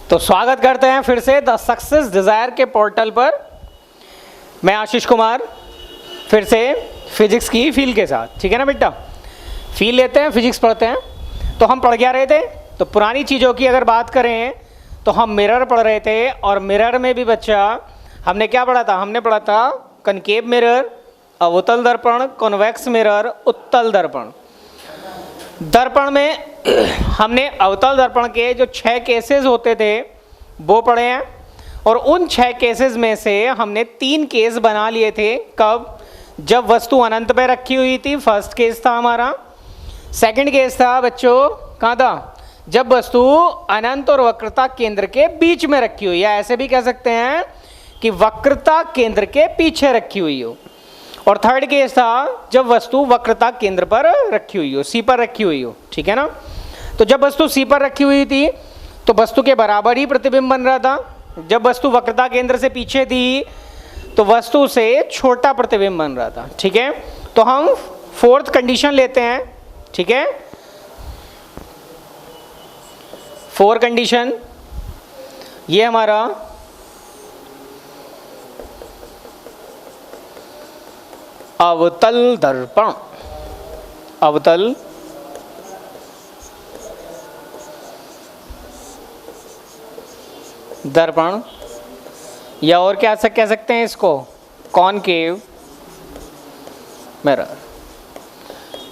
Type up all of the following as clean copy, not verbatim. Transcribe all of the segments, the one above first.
तो स्वागत करते हैं फिर से द सक्सेस डिज़ायर के पोर्टल पर। मैं आशीष कुमार फिर से फिजिक्स की फील के साथ। ठीक है ना बेटा, फील लेते हैं, फिजिक्स पढ़ते हैं। तो हम पढ़ क्या रहे थे? तो पुरानी चीज़ों की अगर बात करें तो हम मिरर पढ़ रहे थे, और मिरर में भी बच्चा हमने क्या पढ़ा था? हमने पढ़ा था कनकेव मिरर, अवतल दर्पण, कॉन्वेक्स मिरर, उत्तल दर्पण। दर्पण में हमने अवतल दर्पण के जो 6 केसेस होते थे वो पढ़े हैं, और उन 6 केसेस में से हमने 3 केस बना लिए थे। कब? जब वस्तु अनंत पे रखी हुई थी, फर्स्ट केस था हमारा। सेकंड केस था बच्चों कहाँ था? जब वस्तु अनंत और वक्रता केंद्र के बीच में रखी हुई, या ऐसे भी कह सकते हैं कि वक्रता केंद्र के पीछे रखी हुई हो। और थर्ड केस था जब वस्तु वक्रता केंद्र पर रखी हुई हो, सी पर रखी हुई हो। ठीक है ना? तो जब वस्तु सी पर रखी हुई थी तो वस्तु के बराबर ही प्रतिबिंब बन रहा था। जब वस्तु वक्रता केंद्र से पीछे थी तो वस्तु से छोटा प्रतिबिंब बन रहा था। ठीक है, तो हम फोर्थ कंडीशन लेते हैं। ठीक है, फोर्थ कंडीशन ये हमारा अवतल दर्पण, अवतल दर्पण, या और क्या कह सकते हैं इसको? Concave mirror,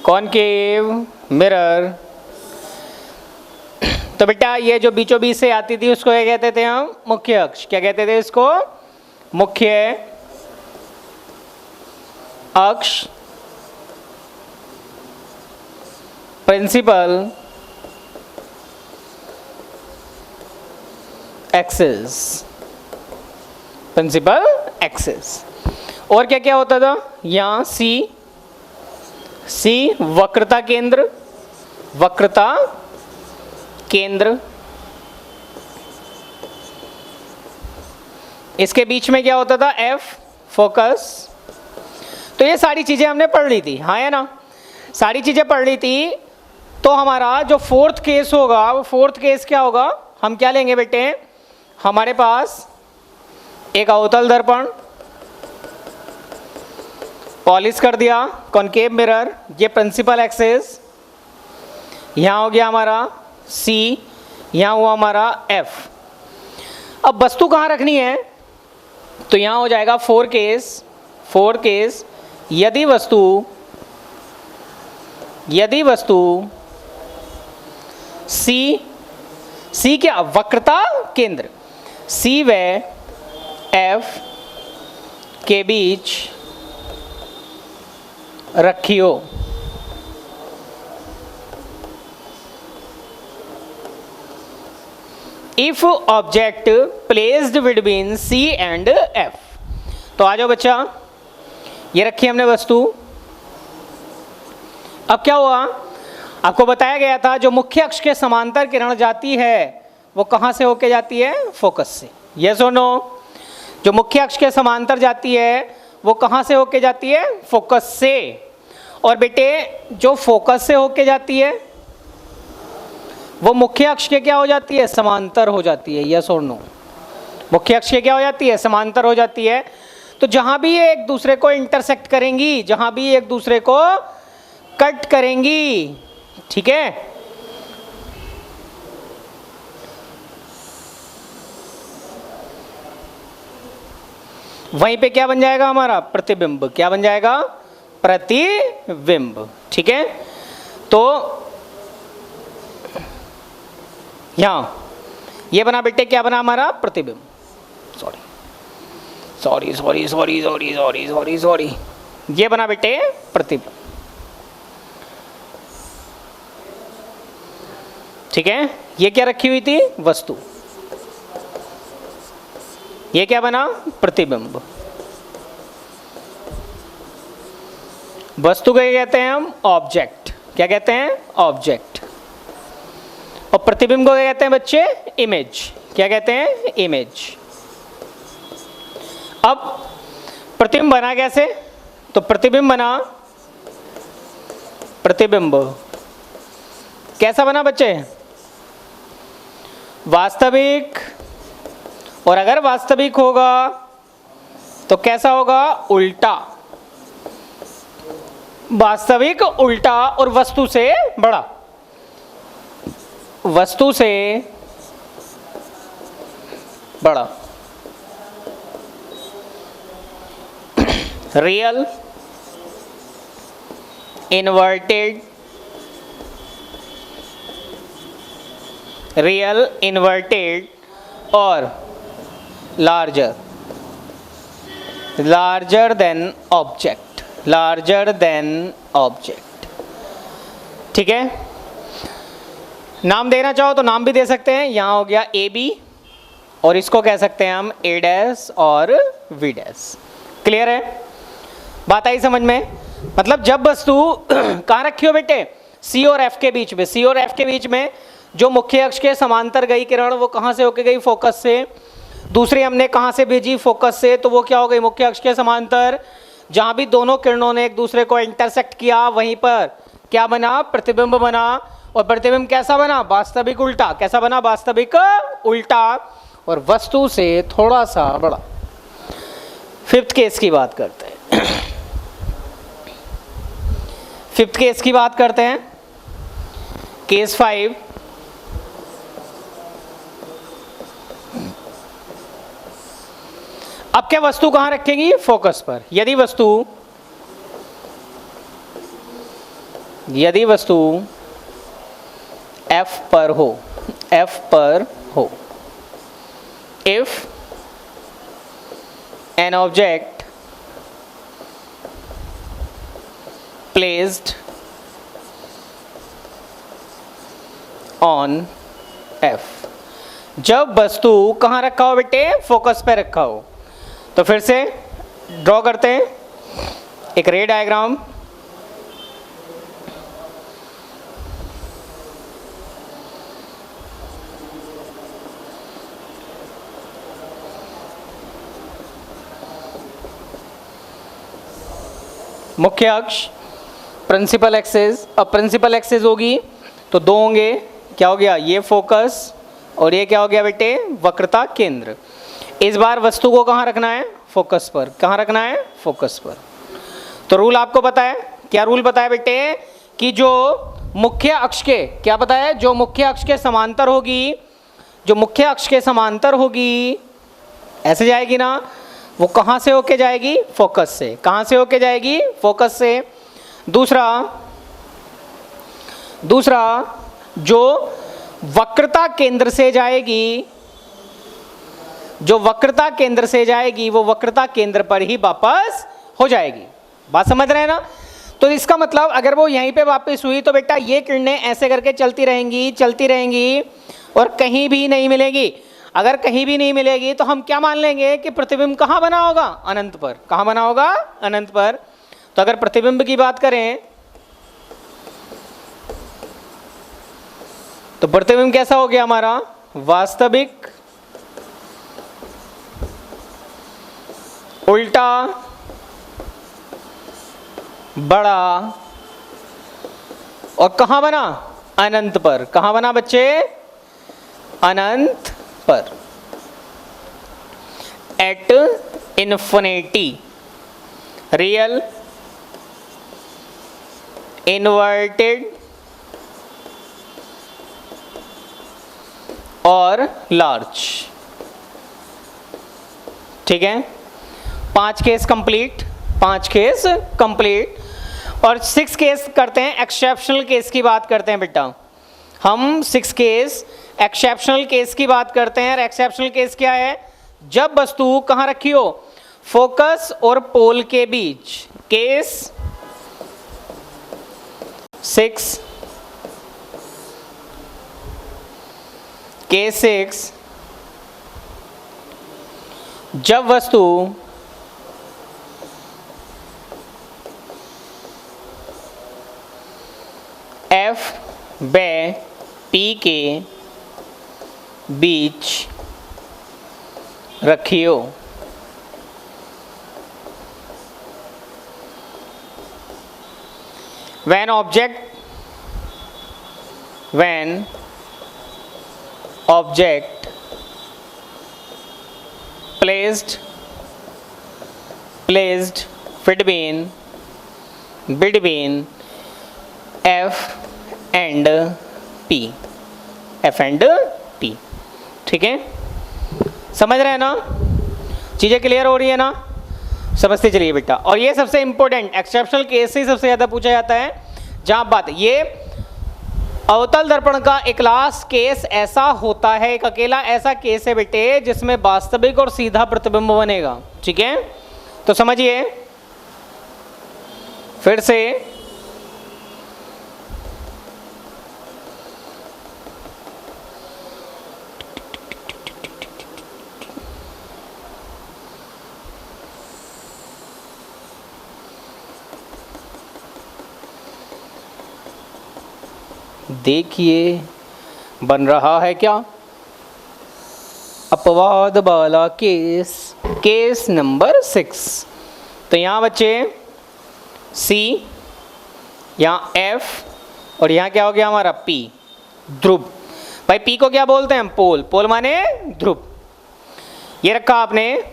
concave mirror. तो बेटा ये जो बीचों बीच से आती थी उसको क्या कहते थे हम? मुख्य अक्ष। क्या कहते थे इसको? मुख्य अक्ष, प्रिंसिपल एक्सिस, प्रिंसिपल एक्सिस। और क्या क्या होता था? यहाँ सी वक्रता केंद्र, वक्रता केंद्र। इसके बीच में क्या होता था? F, focus. तो ये सारी चीजें हमने पढ़ ली थी, हाँ या ना? सारी चीजें पढ़ ली थी। तो हमारा जो फोर्थ केस होगा, वो फोर्थ केस क्या होगा? हम क्या लेंगे बेटे? हमारे पास एक अवतल दर्पण, पॉलिश कर दिया, कॉनकेव मिरर, ये प्रिंसिपल एक्सिस, यहाँ हो गया हमारा सी, यहाँ हुआ हमारा एफ। अब वस्तु कहाँ रखनी है? तो यहाँ हो जाएगा फोर केस। यदि वस्तु सी क्या? वक्रता केंद्र, सी व एफ के बीच रखी हो। If object placed between C and F. तो आ जाओ बच्चा, ये रखी हमने वस्तु। अब क्या हुआ? आपको बताया गया था जो मुख्य अक्ष के समांतर किरण जाती है वो कहाँ से होके जाती है? फोकस से। यस और नो? जो मुख्य अक्ष के समांतर जाती है वो कहाँ से होके जाती है? फोकस से। और बेटे जो फोकस से होके जाती है वो मुख्य अक्ष के क्या हो जाती है? समांतर हो जाती है। यस और नो? मुख्य अक्ष के क्या हो जाती है? समांतर हो जाती है। तो जहां भी ये एक दूसरे को इंटरसेक्ट करेंगी, जहां भी एक दूसरे को कट करेंगी, ठीक है, वहीं पे क्या बन जाएगा हमारा? प्रतिबिंब। क्या बन जाएगा? प्रतिबिंब। ठीक है, तो यहां ये बना बेटे, क्या बना हमारा? प्रतिबिंब। सॉरी, ये बना बेटे प्रतिबिंब। ठीक है, ये क्या रखी हुई थी? वस्तु। ये क्या बना? प्रतिबिंब। वस्तु को क्या कहते हैं हम? ऑब्जेक्ट। क्या कहते हैं? ऑब्जेक्ट। और प्रतिबिंब को क्या कहते हैं बच्चे? इमेज। क्या कहते हैं? इमेज। अब प्रतिबिंब बना कैसे? तो प्रतिबिंब बना, प्रतिबिंब कैसा बना बच्चे? वास्तविक, और अगर वास्तविक होगा तो कैसा होगा? उल्टा। वास्तविक उल्टा और वस्तु से बड़ा। वस्तु से बड़ा। रियल, इन्वर्टेड, रियल, इन्वर्टेड और larger, larger than object, larger than object. ठीक है, नाम देना चाहो तो नाम भी दे सकते हैं। यहां हो गया ए बी, और इसको कह सकते हैं हम ए डैश और वी डैश। क्लियर है? बात आई समझ में? मतलब जब वस्तु कहाँ रखी हो बेटे? सी और एफ के बीच में। सी और एफ के बीच में जो मुख्य अक्ष के समांतर गई किरण, वो कहाँ से होके गई? फोकस से। दूसरी हमने कहाँ से भेजी? फोकस से। तो वो क्या हो गई? मुख्य अक्ष के समांतर। जहाँ भी दोनों किरणों ने एक दूसरे को इंटरसेक्ट किया, वहीं पर क्या बना? प्रतिबिंब बना। और प्रतिबिंब कैसा बना? वास्तविक उल्टा। कैसा बना? वास्तविक उल्टा और वस्तु से थोड़ा सा बड़ा। फिफ्थ केस की बात करते हैं। फिफ्थ केस की बात करते हैं। केस 5। अब क्या वस्तु कहां रखेंगी? फोकस पर। यदि वस्तु F पर हो, F पर हो, if an object placed on F, जब वस्तु कहाँ रखा हो बेटे? फोकस पे रखा हो। तो फिर से ड्रॉ करते हैं एक रे डायग्राम। मुख्य अक्ष, प्रिंसिपल एक्सिस। अब प्रिंसिपल एक्सिस होगी तो दो होंगे। क्या हो गया? ये फोकस और ये क्या हो गया बेटे? वक्रता केंद्र। इस बार वस्तु को कहाँ रखना है? फोकस पर। कहाँ रखना है? फोकस पर। तो रूल आपको पता है। क्या रूल पता है बेटे? कि जो मुख्य अक्ष के, क्या पता है? जो मुख्य अक्ष के समांतर होगी, जो मुख्य अक्ष के समांतर होगी, ऐसे जाएगी ना, वो कहाँ से होके जाएगी? फोकस से। कहाँ से होके जाएगी? फोकस से। दूसरा जो वक्रता केंद्र से जाएगी, जो वक्रता केंद्र से जाएगी, वो वक्रता केंद्र पर ही वापस हो जाएगी। बात समझ रहे हैं ना? तो इसका मतलब अगर वो यहीं पे वापस हुई तो बेटा ये किरणें ऐसे करके चलती रहेंगी और कहीं भी नहीं मिलेगी। अगर कहीं भी नहीं मिलेगी तो हम क्या मान लेंगे कि प्रतिबिंब कहाँ बना होगा? अनंत पर। कहाँ बना होगा? अनंत पर। तो अगर प्रतिबिंब की बात करें तो प्रतिबिंब कैसा हो गया हमारा? वास्तविक, उल्टा, बड़ा और कहां बना? अनंत पर। कहां बना बच्चे? अनंत पर। At infinity. रियल, इन्वर्टेड और लार्ज। ठीक है, 5 केस कंप्लीट, 5 केस कंप्लीट। और 6 केस करते हैं, एक्सेप्शनल केस की बात करते हैं बेटा। हम 6 केस एक्सेप्शनल केस की बात करते हैं। और एक्सेप्शनल केस क्या है? जब वस्तु कहाँ रखी हो? फोकस और पोल के बीच। केस 6, केस 6, जब वस्तु F व P के बीच रखी हो। when object placed between F and P, ठीक है, समझ रहे हैं ना, चीजें क्लियर हो रही है ना, समझते चलिए बेटा। और ये सबसे इंपॉर्टेंट एक्सेप्शनल केस से सबसे ज्यादा पूछा जाता है, जहां बात ये अवतल दर्पण का एक क्लास केस ऐसा होता है, एक अकेला ऐसा केस है बेटे जिसमें वास्तविक और सीधा प्रतिबिंब बनेगा, ठीक है। तो समझिए फिर से, देखिए बन रहा है क्या, अपवाद वाला केस नंबर 6। तो यहाँ बच्चे C, यहाँ F और यहाँ क्या हो गया हमारा P, ध्रुव। भाई P को क्या बोलते हैं हम, पोल माने ध्रुव। ये रखा आपने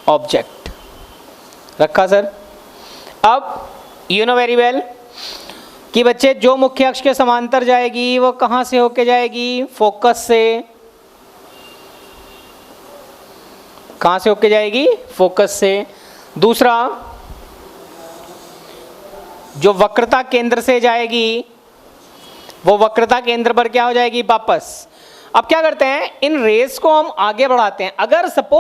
ऑब्जेक्ट, रखा सर। अब यू नो वेरी वेल कि बच्चे जो मुख्य अक्ष के समांतर जाएगी वो कहाँ से होके जाएगी, फोकस से। कहाँ से होके जाएगी, फोकस से। दूसरा, जो वक्रता केंद्र से जाएगी वो वक्रता केंद्र पर क्या हो जाएगी, वापस। अब क्या करते हैं, इन रेस को हम आगे बढ़ाते हैं। अगर सपोज